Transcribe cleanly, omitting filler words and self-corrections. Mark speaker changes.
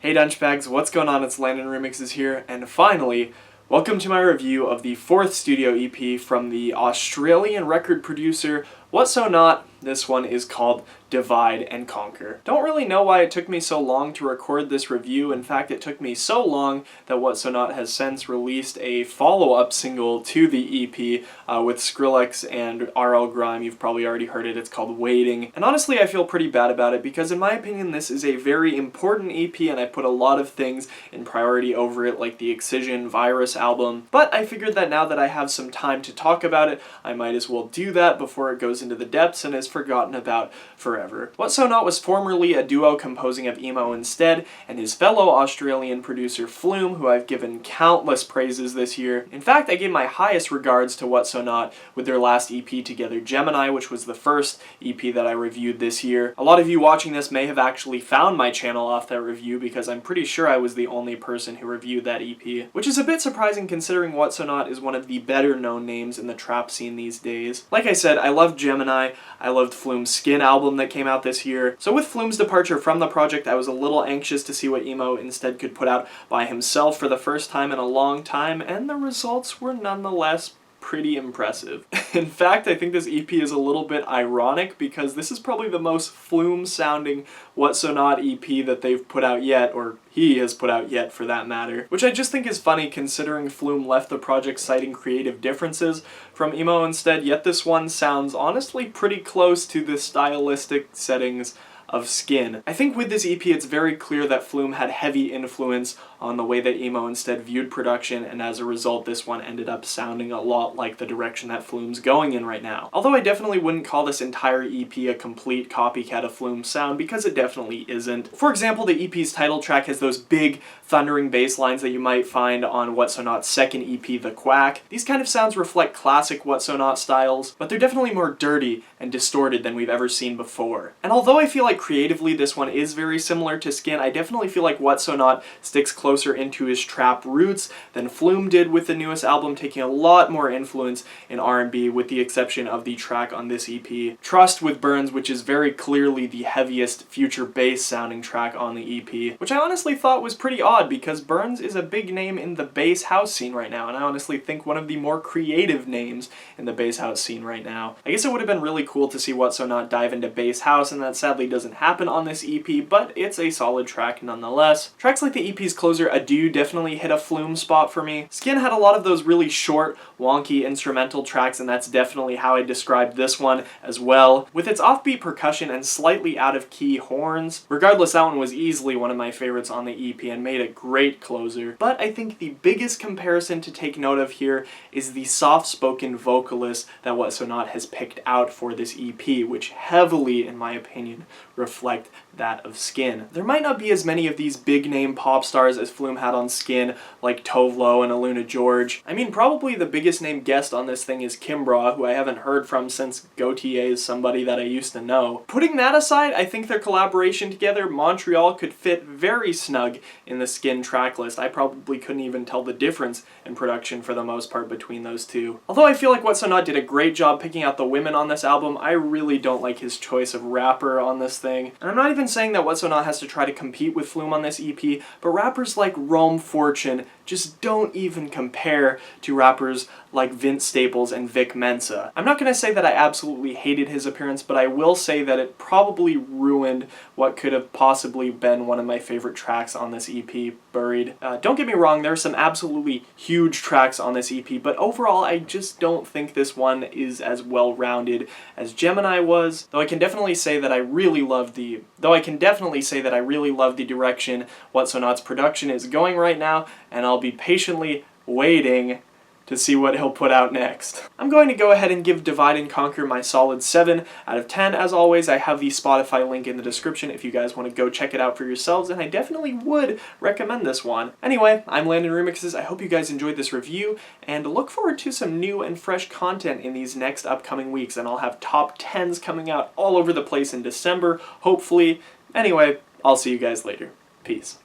Speaker 1: Hey Dunchbags, what's going on? It's LandonRemixes here, and finally, welcome to my review of the 4th studio EP from the Australian record producer OWSLA. This one is called Divide and Conquer. Don't really know why it took me so long to record this review. In fact, it took me so long that OWSLA has since released a follow-up single to the EP with Skrillex and RL Grime. You've probably already heard it. It's called Waiting. And honestly, I feel pretty bad about it because in my opinion, this is a very important EP and I put a lot of things in priority over it, like the Excision Virus album. But I figured that now that I have some time to talk about it, I might as well do that before it goes into the depths and is forgotten about forever. OWSLA was formerly a duo composing of emo instead, and his fellow Australian producer Flume, who I've given countless praises this year. In fact, I gave my highest regards to OWSLA with their last EP together, Gemini, which was the first EP that I reviewed this year. A lot of you watching this may have actually found my channel off that review because I'm pretty sure I was the only person who reviewed that EP, which is a bit surprising considering OWSLA is one of the better known names in the trap scene these days. Like I said, I loved Gemini, I loved Flume's Skin album that came out this year. So with Flume's departure from the project, I was a little anxious to see what emo instead could put out by himself for the first time in a long time, and the results were nonetheless pretty impressive. In fact, I think this EP is a little bit ironic because this is probably the most Flume-sounding OWSLA EP that they've put out yet, or he has put out yet for that matter, which I just think is funny considering Flume left the project citing creative differences from emo instead, yet this one sounds honestly pretty close to the stylistic settings of Skin. I think with this EP it's very clear that Flume had heavy influence on the way that emo instead viewed production, and as a result this one ended up sounding a lot like the direction that Flume's going in right now. Although I definitely wouldn't call this entire EP a complete copycat of Flume's sound, because it definitely isn't. For example, the EP's title track has those big thundering bass lines that you might find on OWSLA's second EP, The Quack. These kind of sounds reflect classic OWSLA styles, but they're definitely more dirty and distorted than we've ever seen before. And although I feel like creatively this one is very similar to Skin, I definitely feel like OWSLA sticks closer into his trap roots than Flume did with the newest album, taking a lot more influence in R&B with the exception of the track on this EP, Trust with Burns, which is very clearly the heaviest future bass sounding track on the EP, which I honestly thought was pretty odd because Burns is a big name in the bass house scene right now, and I honestly think one of the more creative names in the bass house scene right now. I guess it would have been really cool to see OWSLA dive into bass house, and that sadly doesn't happen on this EP, but it's a solid track nonetheless. Tracks like the EP's closer, Adieu, definitely hit a Flume spot for me. Skin had a lot of those really short, wonky instrumental tracks, and that's definitely how I described this one as well, with its offbeat percussion and slightly out-of-key horns. Regardless, that one was easily one of my favorites on the EP and made a great closer. But I think the biggest comparison to take note of here is the soft-spoken vocalist that OWSLA has picked out for this EP, which heavily, in my opinion, reflect that of Skin. There might not be as many of these big-name pop stars as Flume had on Skin, like Tovlo and Aluna George. I mean, probably the biggest name guest on this thing is Kimbra, who I haven't heard from since Gautier is somebody that I used to know. Putting that aside, I think their collaboration together, Montreal, could fit very snug in the Skin track list. I probably couldn't even tell the difference in production for the most part between those two. Although I feel like OWSLA did a great job picking out the women on this album, I really don't like his choice of rapper on this thing. And I'm not even saying that OWSLA has to try to compete with Flume on this EP, but rappers like Rome Fortune just don't even compare to rappers like Vince Staples and Vic Mensa. I'm not going to say that I absolutely hated his appearance, but I will say that it probably ruined what could have possibly been one of my favorite tracks on this EP, Buried. Don't get me wrong, there are some absolutely huge tracks on this EP, but overall I just don't think this one is as well-rounded as Gemini was, though I can definitely say that I really love the direction OWSLA's production is going right now, and I'll be patiently waiting to see what he'll put out next. I'm going to go ahead and give Divide and Conquer my solid 7 out of 10. As always, I have the Spotify link in the description if you guys want to go check it out for yourselves, and I definitely would recommend this one. Anyway, I'm LandonRemixes. I hope you guys enjoyed this review, and look forward to some new and fresh content in these next upcoming weeks, and I'll have top 10s coming out all over the place in December, hopefully. Anyway, I'll see you guys later. Peace.